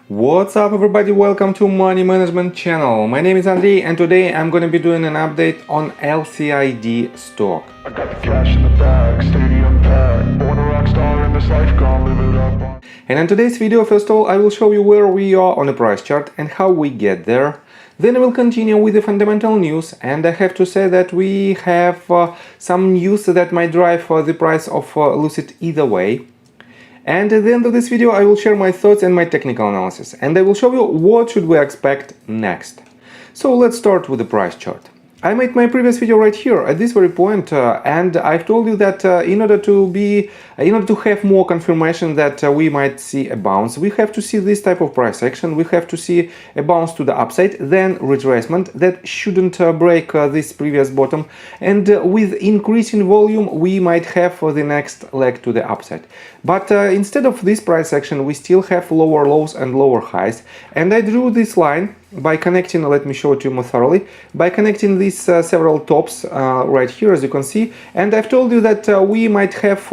What's up everybody, welcome to Money Management channel. My name is Andrei and today I'm going to be doing an update on LCID stock. I got the cash in the bag, stadium packed, born a rock star in this life, gonna live it up. And in today's video, first of all, I will show you where we are on the price chart and how we get there. Then I will continue with the fundamental news, and I have to say that we have some news that might drive the price of Lucid either way. And at the end of this video, I will share my thoughts and my technical analysis, and I will show you what should we expect next. So let's start with the price chart. I made my previous video right here at this very point, and I've told you that in order to have more confirmation that we might see a bounce, we have to see this type of price action. We have to see a bounce to the upside, then retracement that shouldn't break this previous bottom, and with increasing volume, we might have the next leg to the upside. But instead of this price action, we still have lower lows and lower highs, and I drew this line by connecting, let me show it to you more thoroughly, by connecting these several tops right here, as you can see. And I've told you that we might have,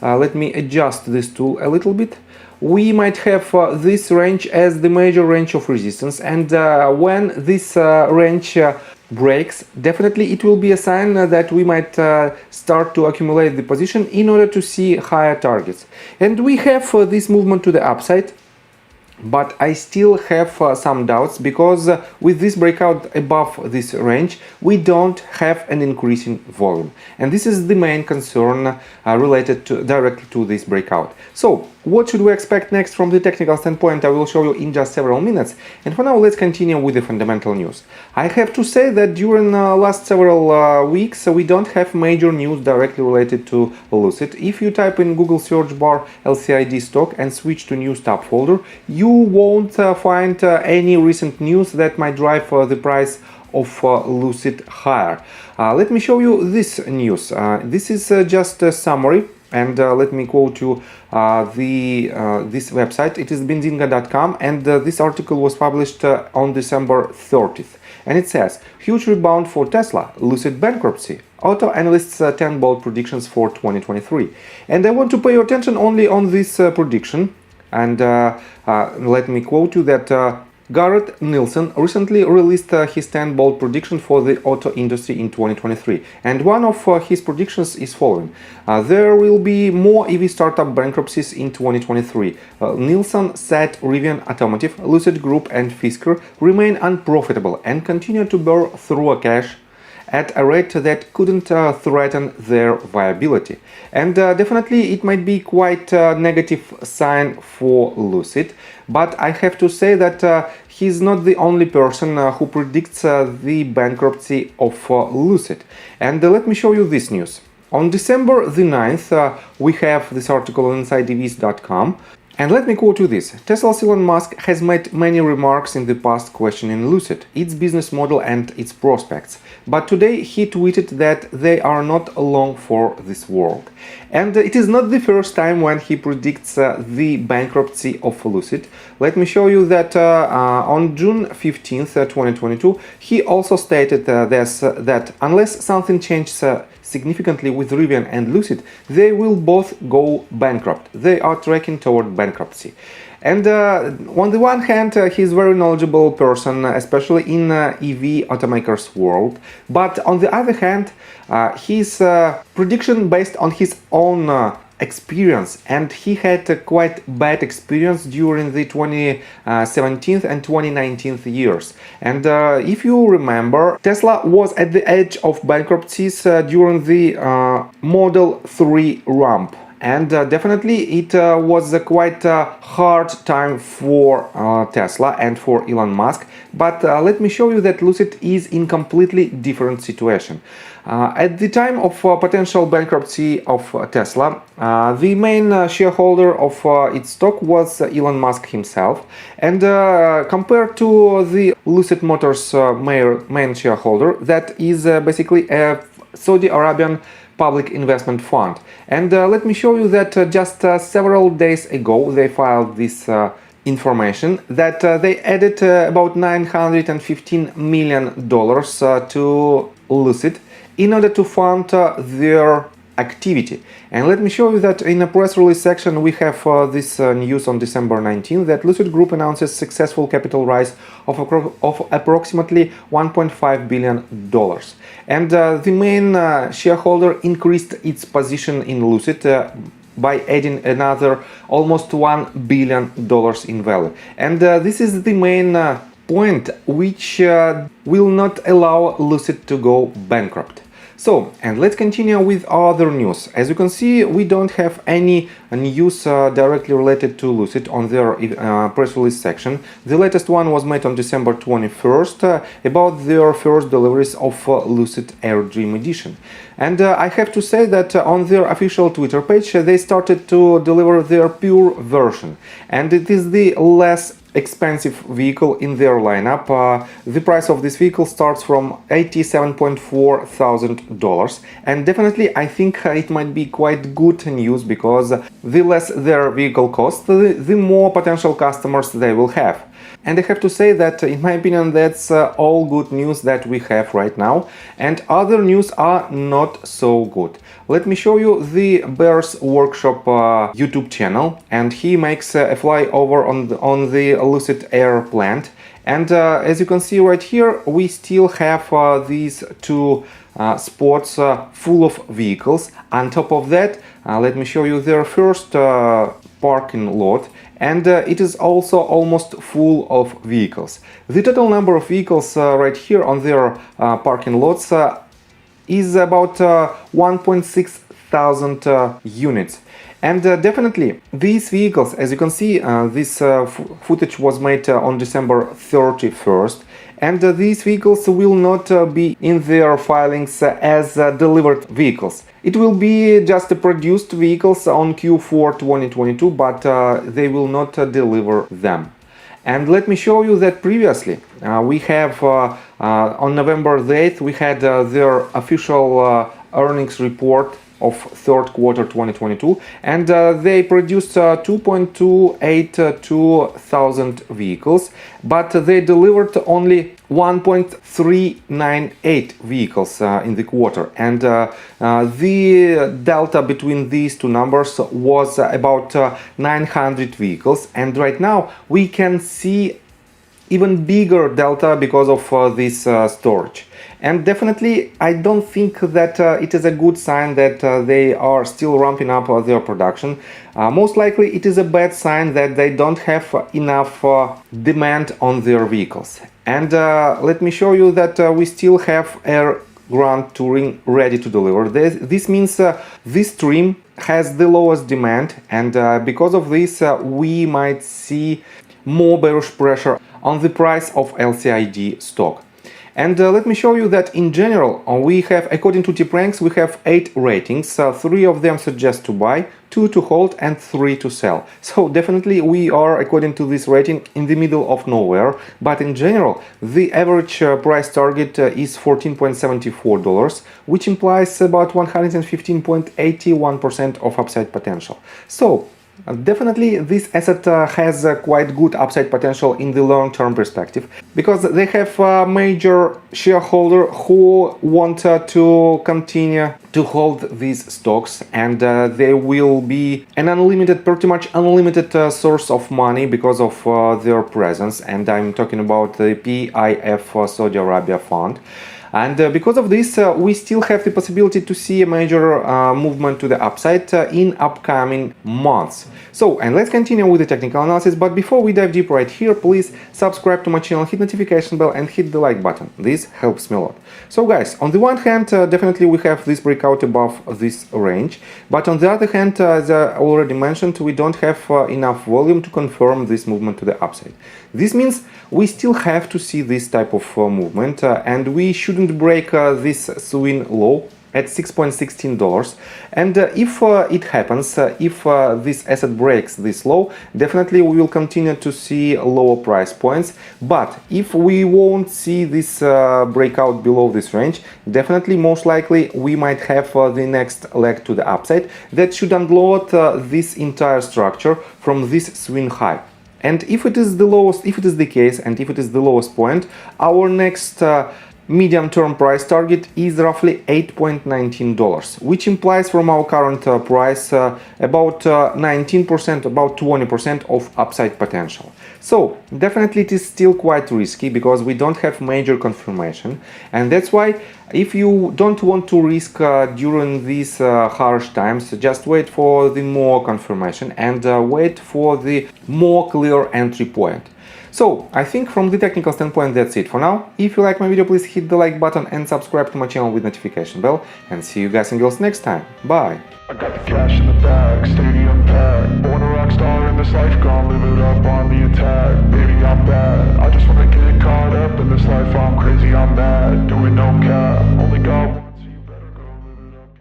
let me adjust this tool a little bit, we might have this range as the major range of resistance, and when this range breaks, definitely it will be a sign that we might start to accumulate the position in order to see higher targets. And we have this movement to the upside. But I still have some doubts, because with this breakout above this range, we don't have an increasing volume. And this is the main concern related directly to this breakout. So, what should we expect next from the technical standpoint? I will show you in just several minutes. And for now, let's continue with the fundamental news. I have to say that during last several weeks, we don't have major news directly related to Lucid. If you type in Google search bar LCID stock and switch to news tab folder, you won't find any recent news that might drive the price of Lucid higher. Let me show you this news. This is just a summary, and let me quote you this website. It is benzinga.com, and this article was published on December 30th. And it says, huge rebound for Tesla, Lucid bankruptcy, auto analysts 10 bold predictions for 2023. And I want to pay your attention only on this prediction. And let me quote you that Garrett Nielsen recently released his 10 bold prediction for the auto industry in 2023. And one of his predictions is following. There will be more EV startup bankruptcies in 2023. Nielsen said Rivian Automotive, Lucid Group and Fisker remain unprofitable and continue to burn through a cash at a rate that couldn't threaten their viability. And definitely it might be quite a negative sign for Lucid, but I have to say that he's not the only person who predicts the bankruptcy of Lucid. And let me show you this news. On December the 9th, we have this article on CCIV.com. And let me quote you this. Tesla's Elon Musk has made many remarks in the past questioning Lucid, its business model and its prospects. But today he tweeted that they are not along for this world. And it is not the first time when he predicts the bankruptcy of Lucid. Let me show you that on June 15th, 2022, he also stated that unless something changes significantly with Rivian and Lucid, they will both go bankrupt. They are tracking toward bankruptcy. And on the one hand, he's a very knowledgeable person, especially in EV automakers world. But on the other hand, his prediction based on his own experience, and he had a quite bad experience during the 2017 and 2019 years. And if you remember, Tesla was at the edge of bankruptcies during the Model 3 ramp. And definitely it was a quite hard time for Tesla and for Elon Musk. But let me show you that Lucid is in completely different situation. At the time of potential bankruptcy of Tesla, the main shareholder of its stock was Elon Musk himself. And compared to the Lucid Motors main shareholder, that is basically a Saudi Arabian public investment fund. And let me show you that just several days ago they filed this information that they added about $915 million to Lucid in order to fund their activity. And let me show you that in a press release section we have this news on December 19 that Lucid Group announces successful capital rise of approximately $1.5 billion. And the main shareholder increased its position in Lucid by adding another almost $1 billion in value. And this is the main point which will not allow Lucid to go bankrupt. So, and let's continue with other news. As you can see, we don't have any news directly related to Lucid on their press release section. The latest one was made on December 21st about their first deliveries of Lucid Air Dream Edition. And I have to say that on their official Twitter page, they started to deliver their pure version. And it is the less expensive vehicle in their lineup. The price of this vehicle starts from $87.4 thousand, and definitely I think it might be quite good news, because the less their vehicle costs, the more potential customers they will have. And I have to say that, in my opinion, that's all good news that we have right now, and other news are not so good. Let me show you the Bear's Workshop YouTube channel, and he makes a flyover on the Lucid Air plant. And as you can see right here, we still have these two spots full of vehicles. On top of that, let me show you their first parking lot, and it is also almost full of vehicles. The total number of vehicles right here on their parking lots is about 1.6 thousand units. And definitely these vehicles, as you can see, this footage was made on December 31st, and these vehicles will not be in their filings as delivered vehicles. It will be just produced vehicles on Q4 2022, but they will not deliver them. And let me show you that previously we have on November the 8th we had their official earnings report of third quarter 2022, and they produced 2.282 thousand vehicles, but they delivered only 1.398 vehicles in the quarter, and the delta between these two numbers was about 900 vehicles. And right now we can see even bigger delta because of this storage. And definitely I don't think that it is a good sign that they are still ramping up their production. Most likely it is a bad sign that they don't have enough demand on their vehicles. And let me show you that we still have Air Grand Touring ready to deliver. This means this trim has the lowest demand, and because of this we might see more bearish pressure on the price of LCID stock. And let me show you that in general we have, according to TipRanks, we have 8 ratings. 3 of them suggest to buy, 2 to hold, and 3 to sell. So definitely we are, according to this rating, in the middle of nowhere. But in general, the average price target is $14.74, which implies about 115.81% of upside potential. So definitely this asset has quite good upside potential in the long-term perspective, because they have a major shareholder who want to continue to hold these stocks, and they will be an unlimited, pretty much unlimited source of money because of their presence. And I'm talking about the PIF Saudi Arabia fund. And because of this, we still have the possibility to see a major movement to the upside in upcoming months. So, and let's continue with the technical analysis. But before we dive deep right here, please subscribe to my channel, hit notification bell, and hit the like button. This helps me a lot. So guys, on the one hand, definitely we have this breakout above this range. But on the other hand, as I already mentioned, we don't have enough volume to confirm this movement to the upside. This means we still have to see this type of movement, and we shouldn't break this swing low at $6.16. And if it happens, if this asset breaks this low, definitely we will continue to see lower price points. But if we won't see this breakout below this range, definitely most likely we might have the next leg to the upside that should unload this entire structure from this swing high. And if it is the lowest, if it is the case, and if it is the lowest point, our next medium-term price target is roughly $8.19, which implies from our current price about 19%, about 20% of upside potential. So definitely it is still quite risky because we don't have major confirmation, and that's why if you don't want to risk during these harsh times, just wait for the more confirmation and wait for the more clear entry point. So, I think from the technical standpoint that's it for now. If you like my video, please hit the like button and subscribe to my channel with notification bell. And see you guys and girls next time. Bye! I got the cash in the bag, stadium packed. Born a rock star in this life, gonna live it up on the attack. Baby, I'm bad, I just wanna get caught up in this life. I'm crazy, I'm mad, doing no cap, only got